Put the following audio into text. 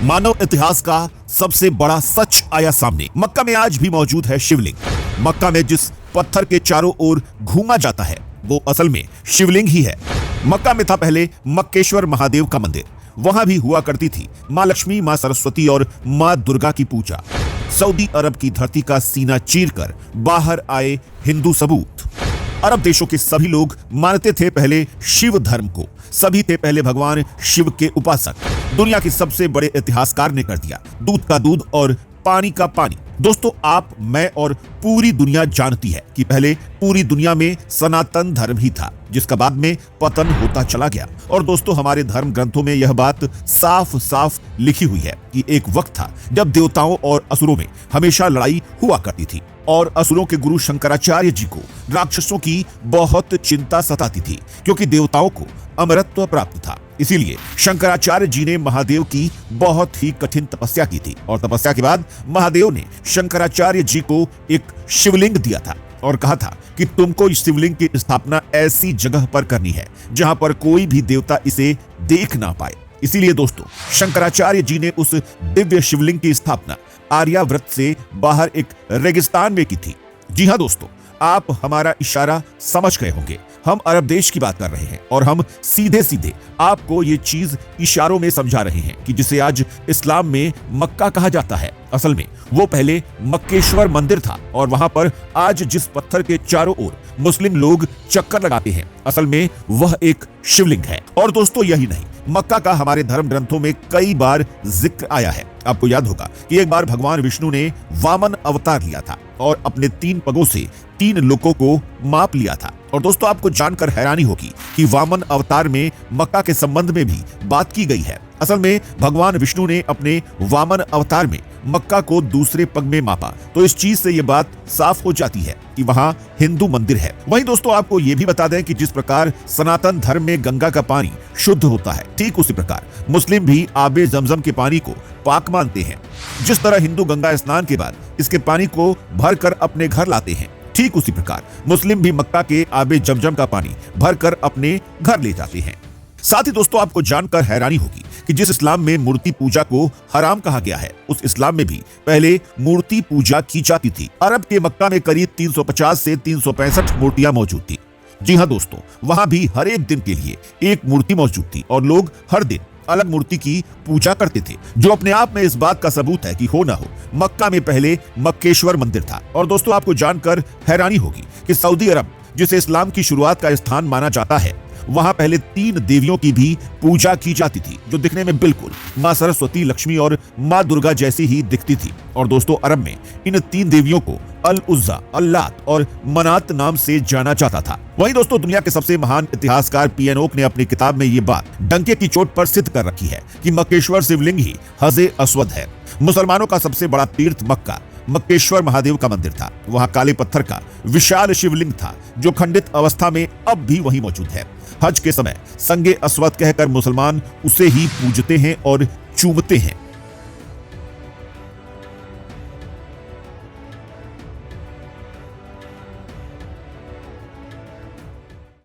मानव इतिहास का सबसे बड़ा सच आया सामने। मक्का में आज भी मौजूद है शिवलिंग। मक्का में जिस पत्थर के चारों ओर घूमा जाता है वो असल में शिवलिंग ही है। मक्का में था पहले मक्केश्वर महादेव का मंदिर। वहां भी हुआ करती थी मां लक्ष्मी, मां सरस्वती और मां दुर्गा की पूजा। सऊदी अरब की धरती का सीना चीरकर बाहर आए हिंदू सबूत। अरब देशों के सभी लोग मानते थे पहले शिव धर्म को। सभी थे पहले भगवान शिव के उपासक। दुनिया के सबसे बड़े इतिहासकार ने कर दिया दूध का दूध और पानी का पानी। दोस्तों, आप, मैं और पूरी दुनिया जानती है कि पहले पूरी दुनिया में सनातन धर्म ही था, जिसका बाद में पतन होता चला गया। और दोस्तों, हमारे धर्म ग्रंथों में यह बात साफ साफ लिखी हुई है कि एक वक्त था जब देवताओं और असुरों में हमेशा लड़ाई हुआ करती थी और असुरों के गुरु शंकराचार्य जी को राक्षसों की बहुत चिंता सताती थी, क्योंकि देवताओं को अमरत्व प्राप्त था। इसीलिए शंकराचार्य जी ने महादेव की बहुत ही कठिन तपस्या की थी और तपस्या के बाद महादेव ने शंकराचार्य जी को एक शिवलिंग दिया था और कहा था कि तुमको इस शिवलिंग की स्थापना ऐसी जगह पर करनी है जहां पर कोई भी देवता इसे देख ना पाए। इसीलिए दोस्तों, शंकराचार्य जी ने उस दिव्य शिवलिंग की स्थापना आर्यावर्त से बाहर एक रेगिस्तान में की थी। जी हां दोस्तों, आप हमारा इशारा समझ गए होंगे। हम अरब देश की बात कर रहे हैं और हम सीधे सीधे आपको ये चीज इशारों में समझा रहे हैं कि जिसे आज इस्लाम में मक्का कहा जाता है, असल में वो पहले मक्केश्वर मंदिर था और वहां पर आज जिस पत्थर के चारों ओर मुस्लिम लोग चक्कर लगाते हैं, असल में वह एक शिवलिंग है। और दोस्तों, यही नहीं, मक्का का हमारे धर्म ग्रंथों में कई बार जिक्र आया है। आपको याद होगा कि एक बार भगवान विष्णु ने वामन अवतार लिया था और अपने 3 पगों से 3 लोगों को माप लिया था। और दोस्तों, आपको जानकर हैरानी होगी कि वामन अवतार में मक्का के संबंध में भी बात की गई है। असल में भगवान विष्णु ने अपने वामन अवतार में मक्का को दूसरे पग में मापा, तो इस चीज से यह बात साफ हो जाती है कि वहां हिंदू मंदिर है। वहीं दोस्तों, आपको यह भी बता दें कि जिस प्रकार सनातन धर्म में गंगा का पानी शुद्ध होता है, ठीक उसी प्रकार मुस्लिम भी आबे जमजम के पानी को पाक मानते हैं। जिस तरह हिंदू गंगा स्नान के बाद इसके पानी को भरकर अपने घर लाते हैं, ठीक उसी प्रकार मुस्लिम भी मक्का के आबे जमजम का पानी भरकर अपने घर ले जाते हैं। साथ ही दोस्तों, आपको जानकर हैरानी होगी कि जिस इस्लाम में मूर्ति पूजा को हराम कहा गया है, उस इस्लाम में भी पहले मूर्ति पूजा की जाती थी। अरब के मक्का में करीब 350 से 365 मूर्तियां मौजूद थी। जी हाँ दोस्तों, वहां भी हर एक दिन के लिए एक मूर्ति मौजूद थी और लोग हर दिन अलग मूर्ति की पूजा करते थे, जो अपने आप में इस बात का सबूत है कि हो ना हो, मक्का में पहले मक्केश्वर मंदिर था। और दोस्तों, आपको जानकर हैरानी होगी कि सऊदी अरब, जिसे इस्लाम की शुरुआत का स्थान माना जाता है, वहां पहले 3 देवियों की भी पूजा की जाती थी, जो दिखने में बिल्कुल मां सरस्वती, लक्ष्मी और मां दुर्गा जैसी ही दिखती थी। और दोस्तों, अरब में इन 3 देवियों को अल उज्जा, अल्लात और मनात नाम से जाना जाता था। वहीं दोस्तों, दुनिया के सबसे महान इतिहासकार पी.एन. ओक ने अपनी किताब में ये बात डंके की चोट पर सिद्ध कर रखी है कि मक्केश्वर शिवलिंग ही हजे अस्वद है। मुसलमानों का सबसे बड़ा तीर्थ मक्का मक्केश्वर महादेव का मंदिर था। वहां काले पत्थर का विशाल शिवलिंग था, जो खंडित अवस्था में अब भी वहीं मौजूद है। हज के समय संगे अस्वद कहकर मुसलमान उसे ही पूजते हैं और चूमते हैं।